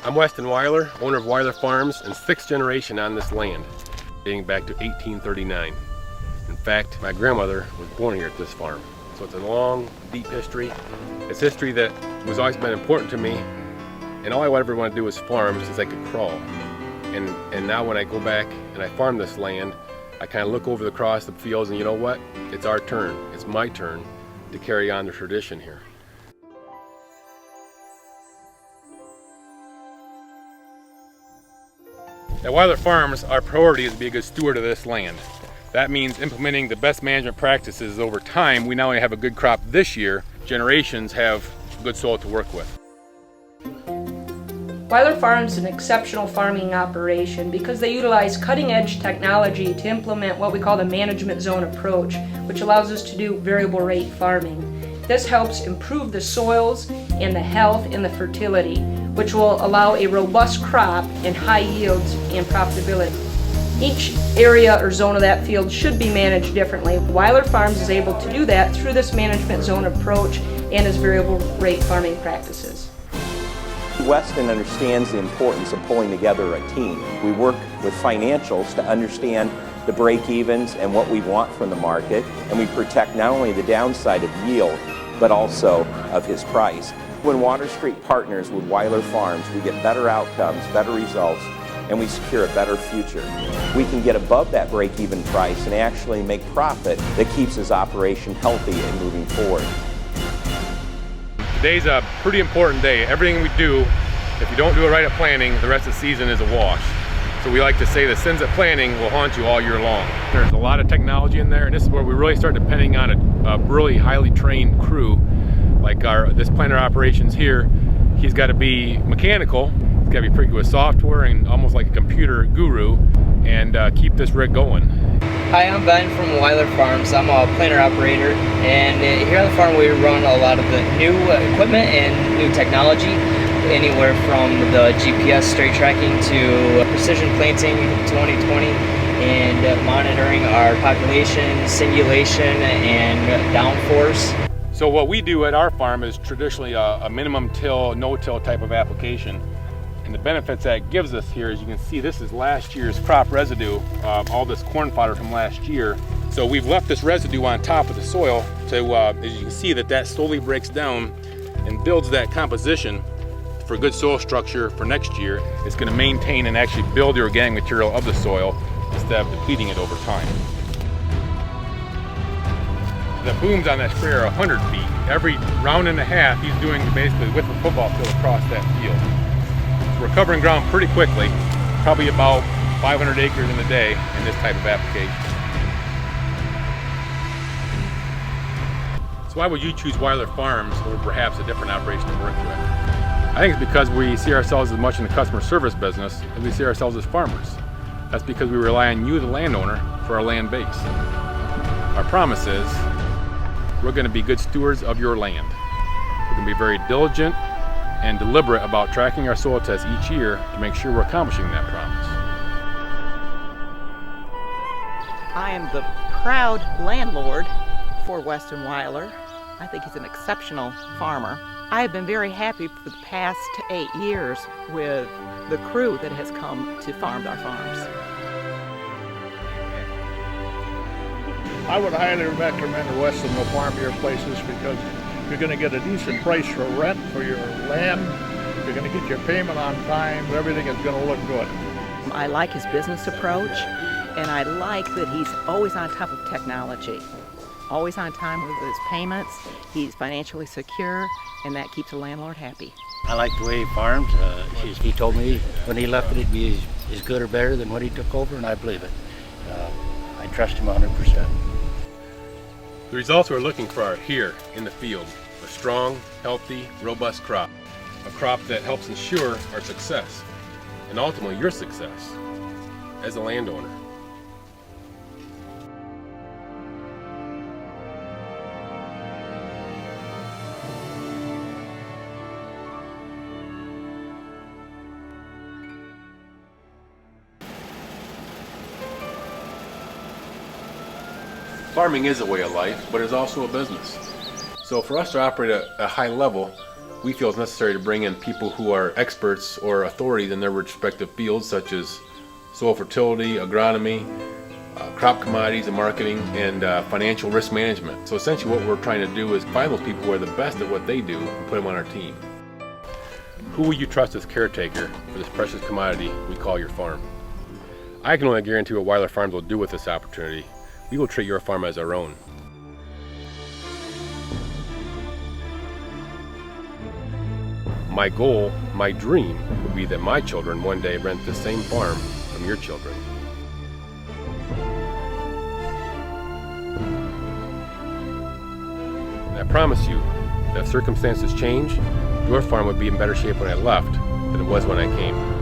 I'm Westin Wiler, owner of Wiler Farms and 6th generation on this land, dating back to 1839. In fact, my grandmother was born here at this farm. So it's a long, deep history. It's history that has always been important to me, and all I ever want to do is farm since I could crawl. And now when I go back and I farm this land, I kind of look over across the fields and you know what? It's our turn, it's my turn to carry on the tradition here. At Wiler Farms, our priority is to be a good steward of this land. That means implementing the best management practices. Over time, we not only have a good crop this year, generations have good soil to work with. Wiler Farms is an exceptional farming operation because they utilize cutting-edge technology to implement what we call the management zone approach, which allows us to do variable rate farming. This helps improve the soils and the health and the fertility, which will allow a robust crop and high yields and profitability. Each area or zone of that field should be managed differently. Wiler Farms is able to do that through this management zone approach and its variable rate farming practices. Westin understands the importance of pulling together a team. We work with financials to understand the break-evens and what we want from the market, and we protect not only the downside of yield, but also of his price. When Water Street partners with Wiler Farms, we get better outcomes, better results, and we secure a better future. We can get above that break-even price and actually make profit that keeps his operation healthy and moving forward. Today's a pretty important day. Everything we do, if you don't do it right at planting, the rest of the season is a wash. So we like to say the sins at planting will haunt you all year long. There's a lot of technology in there, and this is where we really start depending on a really highly trained crew. Like this planter operations here, he's got to be mechanical, he's got to be pretty good with software and almost like a computer guru, and keep this rig going. Hi, I'm Ben from Wiler Farms. I'm a planter operator, and here on the farm we run a lot of the new equipment and new technology, anywhere from the GPS straight tracking to precision planting 2020 and monitoring our population, singulation, and downforce. So what we do at our farm is traditionally a minimum till, no-till type of application. And the benefits that gives us here, as you can see, this is last year's crop residue, all this corn fodder from last year. So we've left this residue on top of the soil to, as you can see, that slowly breaks down and builds that composition for good soil structure for next year. It's going to maintain and actually build the organic material of the soil instead of depleting it over time. The booms on that sprayer are 100 feet. Every round and a half, he's doing basically with the football field across that field. We're covering ground pretty quickly, probably about 500 acres in a day in this type of application. So why would you choose Wiler Farms over perhaps a different operation to work with? I think it's because we see ourselves as much in the customer service business as we see ourselves as farmers. That's because we rely on you, the landowner, for our land base. Our promise is we're going to be good stewards of your land. We're going to be very diligent and deliberate about tracking our soil tests each year to make sure we're accomplishing that promise. I am the proud landlord for Westin Wiler. I think he's an exceptional farmer. I have been very happy for the past 8 years with the crew that has come to farm our farms. I would highly recommend Westin to farm your places because you're going to get a decent price for rent for your land. You're going to get your payment on time. Everything is going to look good. I like his business approach, and I like that he's always on top of technology, always on time with his payments. He's financially secure, and that keeps the landlord happy. I like the way he farms. He told me when he left it'd be as good or better than what he took over, and I believe it. I trust him 100%. The results we're looking for are here in the field. A strong, healthy, robust crop. A crop that helps ensure our success, and ultimately your success as a landowner. Farming is a way of life, but it's also a business. So for us to operate at a high level, we feel it's necessary to bring in people who are experts or authorities in their respective fields, such as soil fertility, agronomy, crop commodities and marketing, and financial risk management. So essentially what we're trying to do is find those people who are the best at what they do and put them on our team. Who will you trust as caretaker for this precious commodity we call your farm? I can only guarantee what Wiler Farms will do with this opportunity. We will treat your farm as our own. My goal, my dream, would be that my children one day rent the same farm from your children. And I promise you that if circumstances change, your farm would be in better shape when I left than it was when I came.